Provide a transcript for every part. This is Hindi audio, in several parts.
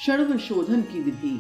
षड्व शोधन की विधि।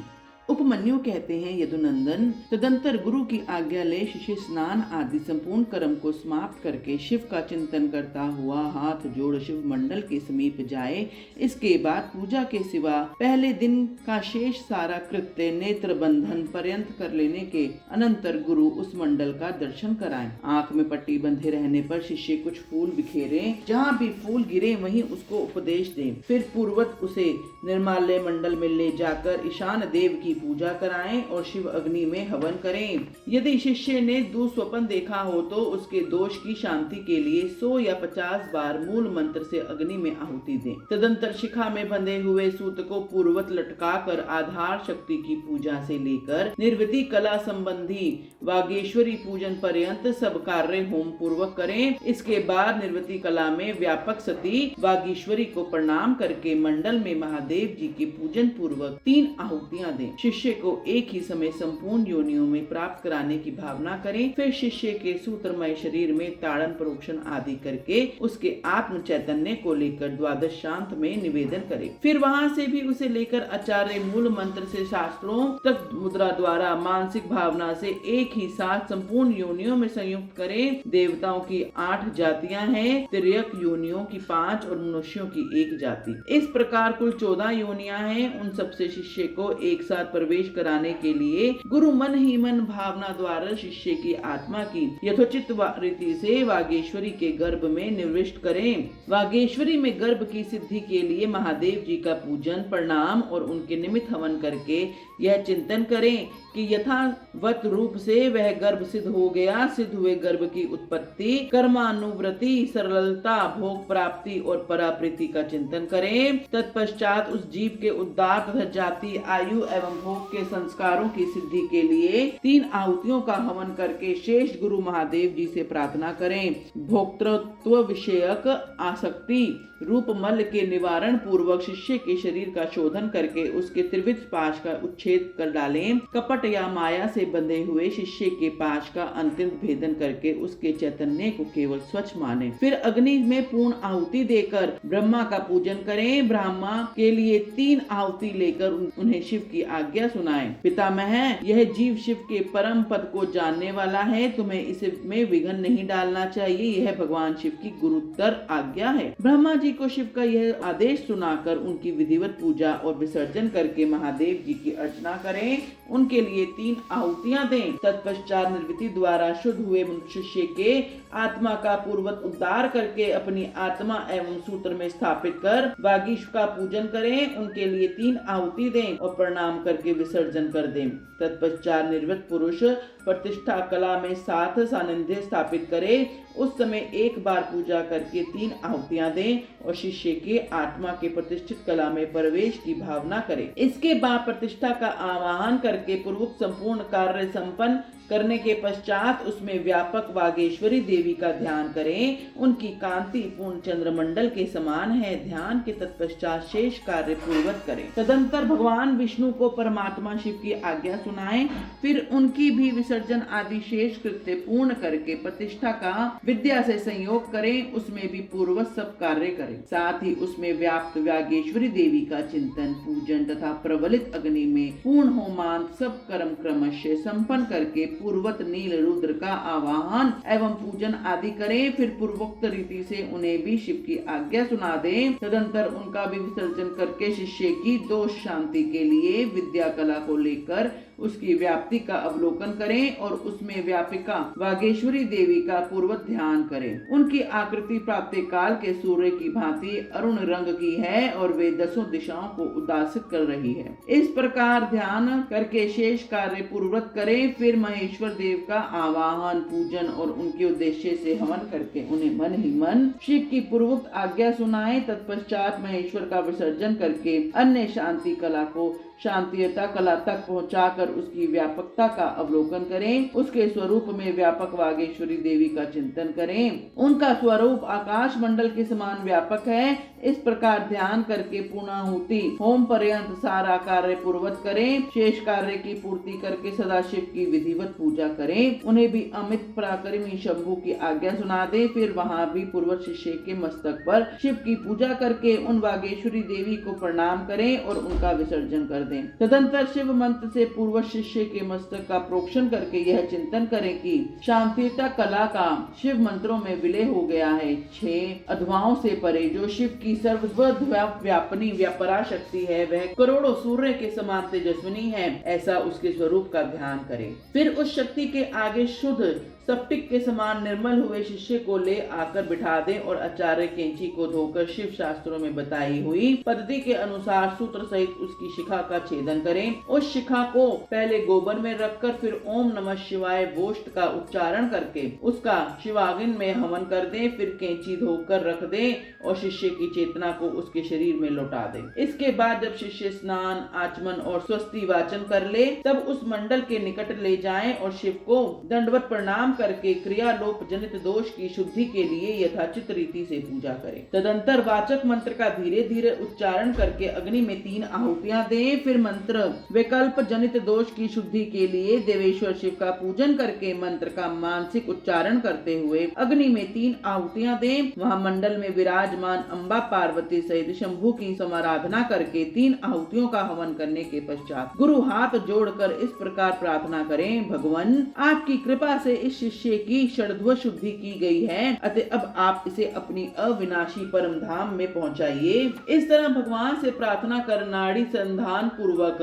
उपमन्यु कहते हैं, यदुनंदन, तदंतर गुरु की आज्ञा ले शिष्य स्नान आदि संपूर्ण कर्म को समाप्त करके शिव का चिंतन करता हुआ हाथ जोड़ शिव मंडल के समीप जाए। इसके बाद पूजा के सिवा पहले दिन का शेष सारा कृत्य नेत्र बंधन पर्यंत कर लेने के अनंतर गुरु उस मंडल का दर्शन कराएं। आंख में पट्टी बंधे रहने पर शिष्य कुछ फूल बिखेरे, जहाँ भी फूल गिरे वहीं उसको उपदेश दें। फिर पूर्वत उसे निर्माल्य मंडल में ले जाकर ईशान देव की पूजा कराएं और शिव अग्नि में हवन करें। यदि शिष्य ने दुस्वप्न देखा हो तो उसके दोष की शांति के लिए 100 या 50 बार मूल मंत्र से अग्नि में आहुति दें। तदंतर शिखा में बंधे हुए सूत को पूर्वत लटकाकर आधार शक्ति की पूजा से लेकर निर्वृति कला संबंधी वागेश्वरी पूजन पर्यंत सब कार्य होम पूर्वक करें। इसके बाद निर्वृति कला में व्यापक सती वागीश्वरी को प्रणाम करके मंडल में महादेव जी के पूजन पूर्वक 3 आहुतियां दें। शिष्य को एक ही समय संपूर्ण योनियों में प्राप्त कराने की भावना करें। फिर शिष्य के सूत्रमय शरीर में ताड़न प्रोक्षण आदि करके उसके आत्म चैतन्य को लेकर द्वादश शांत में निवेदन करें। फिर वहां से भी उसे लेकर आचार्य मूल मंत्र से शास्त्रों तक मुद्रा द्वारा मानसिक भावना से एक ही साथ संपूर्ण योनियों में संयुक्त करें। देवताओं की 8 जातियां हैं, तिर्यक योनियों की 5 और मनुष्यों की 1 जाति। इस प्रकार कुल 14 योनियां हैं। उन सबसे शिष्य को एक साथ प्रवेश कराने के लिए गुरु मन ही मन भावना द्वारा शिष्य की आत्मा की यथोचित रीति से वागेश्वरी के गर्भ में निविष्ट करें। वागेश्वरी में गर्भ की सिद्धि के लिए महादेव जी का पूजन प्रणाम और उनके निमित्त हवन करके यह चिंतन करें कि यथावत रूप से वह गर्भ सिद्ध हो गया। सिद्ध हुए गर्भ की उत्पत्ति, कर्मानुवृत्ति, सरलता, भोग प्राप्ति और पराप्रीति का चिंतन करें। तत्पश्चात उस जीव के उद्धार तथा जाति, आयु एवं भोग के संस्कारों की सिद्धि के लिए 3 आहुतियों का हवन करके शेष गुरु महादेव जी से प्रार्थना करें। भोक्तृत्व विषयक आसक्ति रूप मल के निवारण पूर्वक शिष्य के शरीर का शोधन करके उसके त्रिविध पाश का उच्छेद कर डालें। कपट या माया से बंधे हुए शिष्य के पाश का अंतिम भेदन करके उसके चैतन्य को केवल स्वच्छ माने। फिर अग्नि में पूर्ण आहुति देकर ब्रह्मा का पूजन करें। ब्रह्मा के लिए 3 आहुति लेकर उन्हें शिव की आज्ञा सुनाएं। पितामह, यह जीव शिव के परम पद को जानने वाला है, तुम्हें इसमें विघ्न नहीं डालना चाहिए। यह भगवान शिव की गुरुतर आज्ञा है। ब्रह्मा जी को शिव का यह आदेश सुनाकर उनकी विधिवत पूजा और विसर्जन करके महादेव जी की अर्चना करें। उनके लिए 3 आहुतियां दें। तत्पश्चात निर्वृति द्वारा शुद्ध हुए शिष्य के आत्मा का पूर्वत उद्धार करके अपनी आत्मा एवं सूत्र में स्थापित कर वागीश का पूजन करें। उनके लिए 3 आहुति दें और प्रणाम करके विसर्जन कर दें। तत्पश्चात निर्वृत पुरुष प्रतिष्ठा कला में साथ सानिध्य स्थापित करे। उस समय एक बार पूजा करके 3 आहुतियां दें और शिष्य के आत्मा के प्रतिष्ठित कला में प्रवेश की भावना करें। इसके बाद प्रतिष्ठा का आवाहन करके पूर्वक संपूर्ण कार्य संपन्न करने के पश्चात उसमें व्यापक वागेश्वरी देवी का ध्यान करें। उनकी कांति पूर्ण चंद्रमंडल के समान है। ध्यान के तत्पश्चात शेष कार्य पूर्वक करें। तदंतर भगवान विष्णु को परमात्मा शिव की आज्ञा सुनाएं। फिर उनकी भी विसर्जन आदि शेष कृत्य पूर्ण करके प्रतिष्ठा का विद्या से संयोग करें। उसमें भी पूर्वक सब कार्य करें। साथ ही उसमें व्याप्त वागेश्वरी देवी का चिंतन, पूजन तथा प्रवलित अग्नि में पूर्ण होमांत सब कर्म क्रमशः संपन्न करके पूर्वत नील रुद्र का आवाहन एवं पूजन आदि करें। फिर पूर्वोक्त रीति से उन्हें भी शिव की आज्ञा सुना दें। तदंतर उनका भी विसर्जन करके शिष्य की दोष शांति के लिए विद्या कला को लेकर उसकी व्याप्ति का अवलोकन करें और उसमें व्यापिका वागेश्वरी देवी का पूर्वत ध्यान करें। उनकी आकृति प्राप्ति काल के सूर्य की भांति अरुण रंग की है और वे 10 दिशाओं को उदासित कर रही है। इस प्रकार ध्यान करके शेष कार्य पूर्वत करें। फिर महेश्वर देव का आवाहन, पूजन और उनके उद्देश्य से हवन करके उन्हें मन ही मन शिव की पूर्वोक्त आज्ञा सुनाएं। तत्पश्चात महेश्वर का विसर्जन करके अन्य शांति कला को शांतियता कला तक पहुँचा बिठाकर उसकी व्यापकता का अवलोकन करें। उसके स्वरूप में व्यापक वागेश्वरी देवी का चिंतन करें। उनका स्वरूप आकाश मंडल के समान व्यापक है। इस प्रकार ध्यान करके पूर्णाहुति होम पर्यंत सारा कार्य पूर्वत करें। शेष कार्य की पूर्ति करके सदाशिव की विधिवत पूजा करें। उन्हें भी अमित पराक्रमी शंभु की आज्ञा सुना दे। फिर वहां भी पूर्वत शिष्य के मस्तक पर शिव की पूजा करके उन वागेश्वरी देवी को प्रणाम करें और उनका विसर्जन कर दें। तदंतर शिव मंत्र से पूर्व शिष्य के मस्तक का प्रोक्षण करके यह चिंतन करें कि शांतिता कला का शिव मंत्रों में विलय हो गया है। 6 अधवाओं से परे जो शिव की सर्वव्यापनी व्यापरा शक्ति है वह करोड़ों सूर्य के समान तेजस्विनी है, ऐसा उसके स्वरूप का ध्यान करें। फिर उस शक्ति के आगे शुद्ध स्फटिक के समान निर्मल हुए शिष्य को ले आकर बिठा दें और आचार्य कैंची को धोकर शिव शास्त्रों में बताई हुई पद्धति के अनुसार सूत्र सहित उसकी शिखा का छेदन करें। उस शिखा को पहले गोबर में रखकर फिर ओम नमः शिवाय वोष्ट का उच्चारण करके उसका शिवाग्नि में हवन कर दें। फिर कैंची धोकर रख दें और शिष्य की चेतना को उसके शरीर में लौटा दें। इसके बाद जब शिष्य स्नान आचमन और स्वस्ति वाचन कर ले तब उस मंडल के निकट ले जाएं और शिव को दंडवत प्रणाम करके क्रियालोप जनित दोष की शुद्धि के लिए यथाचित रीति से पूजा करें। तदंतर वाचक मंत्र का धीरे धीरे उच्चारण करके अग्नि में 3 आहुतियां दें। फिर मंत्र विकल्प जनित दोष की शुद्धि के लिए देवेश्वर शिव का पूजन करके मंत्र का मानसिक उच्चारण करते हुए अग्नि में 3 आहुतियां दें। वहां मंडल में विराजमान अम्बा पार्वती सहित शंभु की समाराधना करके 3 आहुतियों का हवन करने के पश्चात गुरु हाथ जोड़कर इस प्रकार प्रार्थना करें, भगवान आपकी कृपा से इस शिष्य की षड्व शुद्धि की गई है, अतः अब आप इसे अपनी अविनाशी परम धाम में पहुंचाइए। इस तरह भगवान से प्रार्थना कर नाड़ी संधान पूर्वक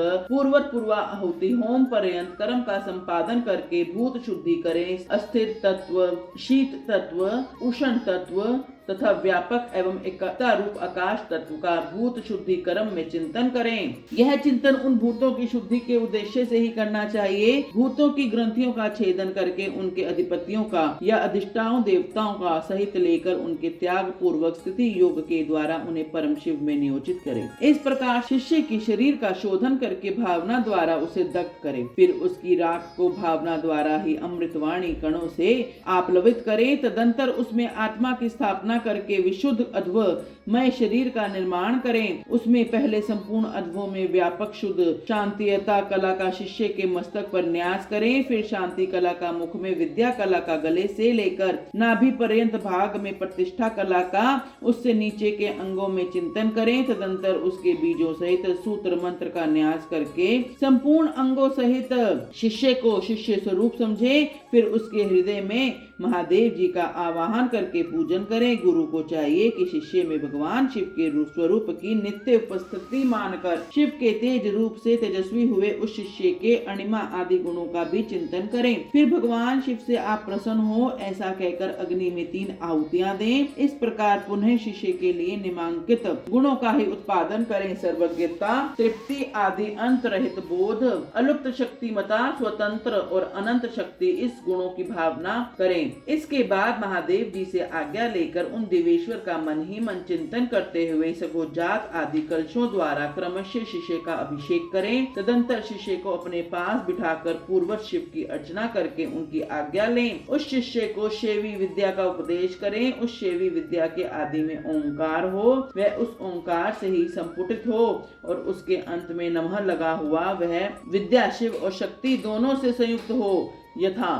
पूर्वा आहुति होम पर्यंत कर्म का संपादन करके भूत शुद्धि करें। अस्थिर तत्व, शीत तत्व, उष्ण तत्व तथा व्यापक एवं एकता रूप आकाश तत्व का भूत शुद्धि कर्म में चिंतन करें। यह चिंतन उन भूतों की शुद्धि के उद्देश्य से ही करना चाहिए। भूतों की ग्रंथियों का छेदन करके उनके अधिपतियों का या अधिष्ठाओं देवताओं का सहित लेकर उनके त्याग पूर्वक स्थिति योग के द्वारा उन्हें परम शिव में नियोजित करें। इस प्रकार शिष्य की शरीर का शोधन करके भावना द्वारा उसे दग्ध करें। फिर उसकी राख को भावना द्वारा ही अमृतवाणी कणों से आप्लवित करें। तदंतर उसमें आत्मा की स्थापना करके विशुद्ध अध्वमय शरीर का निर्माण करें। उसमें पहले संपूर्ण अध्वों में व्यापक शुद्ध शांतियता कला का शिष्य के मस्तक पर न्यास करें। फिर शांति कला का मुख में विद्या कला का गले से लेकर नाभि पर्यंत भाग में प्रतिष्ठा कला का उससे नीचे के अंगों में चिंतन करें। तदंतर उसके बीजों सहित सूत्र मंत्र का न्यास करके संपूर्ण अंगों सहित शिष्य को शिष्य स्वरूप समझे। फिर उसके हृदय में महादेव जी का आवाहन करके पूजन करें। गुरु को चाहिए कि शिष्य में भगवान शिव के स्वरूप की नित्य उपस्थिति मानकर शिव के तेज रूप से तेजस्वी हुए उस शिष्य के अणिमा आदि गुणों का भी चिंतन करें। फिर भगवान शिव से आप प्रसन्न हो ऐसा कहकर अग्नि में 3 आहुतियां दें। इस प्रकार पुनः शिष्य के लिए निम्नांकित गुणों का ही उत्पादन करें। सर्वज्ञता, तृप्ति आदि अंत रहित बोध, अलुप्त शक्तिमता, स्वतंत्र और अनंत शक्ति, इस गुणों की भावना करें। इसके बाद महादेव जी से आज्ञा लेकर उन देवेश्वर का मन ही मन चिंतन करते हुए सगोजात आदि कलशों द्वारा क्रमशः शिष्य का अभिषेक करें। तदंतर शिष्य को अपने पास बिठाकर पूर्वत शिव की अर्चना करके उनकी आज्ञा लें। उस शिष्य को शैवी विद्या का उपदेश करें। उस शैवी विद्या के आदि में ओंकार हो, वह उस ओंकार से ही संपुटित हो और उसके अंत में नमः लगा हुआ वह विद्या शिव और शक्ति दोनों से संयुक्त हो। यथा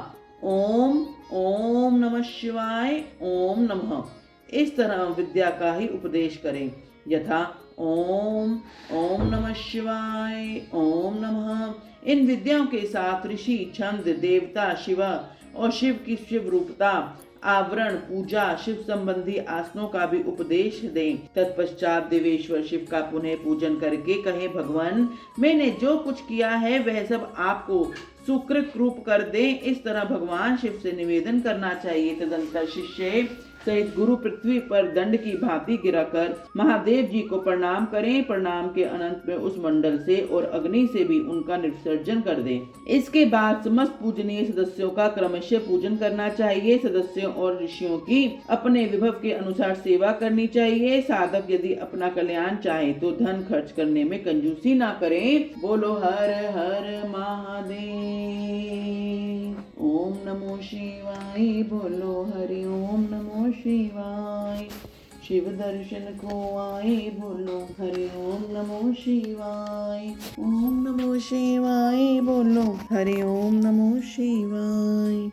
ओम ओम नमः शिवाय ओम नमः, इस तरह विद्या का ही उपदेश करें। यथा ओम ओम नमः शिवाय ओम नमः। इन विद्याओं के साथ ऋषि, छंद, देवता, शिव और शिव की शिव रूपता, आवरण, पूजा, शिव संबंधी आसनों का भी उपदेश दें। तत्पश्चात देवेश्वर शिव का पुनः पूजन करके कहें, भगवान मैंने जो कुछ किया है वह सब आपको सुकृत रूप कर दे। इस तरह भगवान शिव से निवेदन करना चाहिए। तदंतर शिष्य सहित गुरु पृथ्वी पर दंड की भांति गिराकर महादेव जी को प्रणाम करें। प्रणाम के अनंत में उस मंडल से और अग्नि से भी उनका विसर्जन कर दें। इसके बाद समस्त पूजनीय सदस्यों का क्रमशः पूजन करना चाहिए। सदस्यों और ऋषियों की अपने विभव के अनुसार सेवा करनी चाहिए। साधक यदि अपना कल्याण चाहे तो धन खर्च करने में कंजूसी ना करें। बोलो हर हर महादेव। ओम नमो शिवाय। बोलो हरि ओम नमो शिवाय। शिव दर्शन को आए, बोलो हरि ओम नमो शिवाय। ओम नमो शिवाय, बोलो हरि ओम नमो शिवाय।